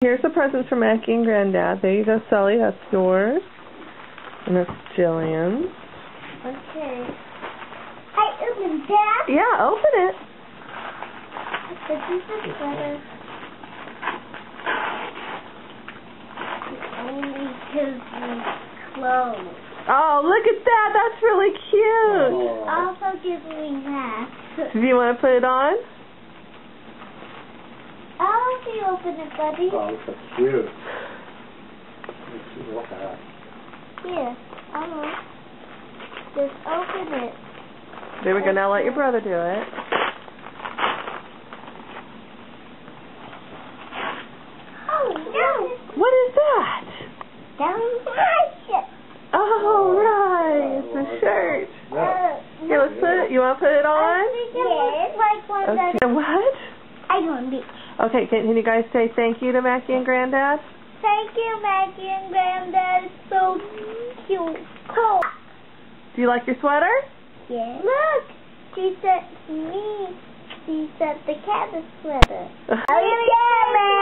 Here's a present for Mackie and Granddad. There you go, Sully. That's yours. And that's Jillian's. Okay. I opened that. Yeah, open it. This is the sweater. It only gives me clothes. Oh, look at that. That's really cute. It also gives me that. Do you want to put it on? I'll let you open it, buddy. Oh, that's cute. Let's see what that. Here, just open it. There we go. Now let your brother do it. Oh, no. What is that? That was my shirt. Oh, right. It's a shirt. Here, let's put it. You want to put it on? Yes. Like one that Okay. What? I want it. Okay, can you guys say thank you to Mackie and Granddad? Thank you, Maggie and Granddad. It's so cute. Cool. Do you like your sweater? Yes. Look, she said me. She said the cat is sweater. Oh, yeah, man.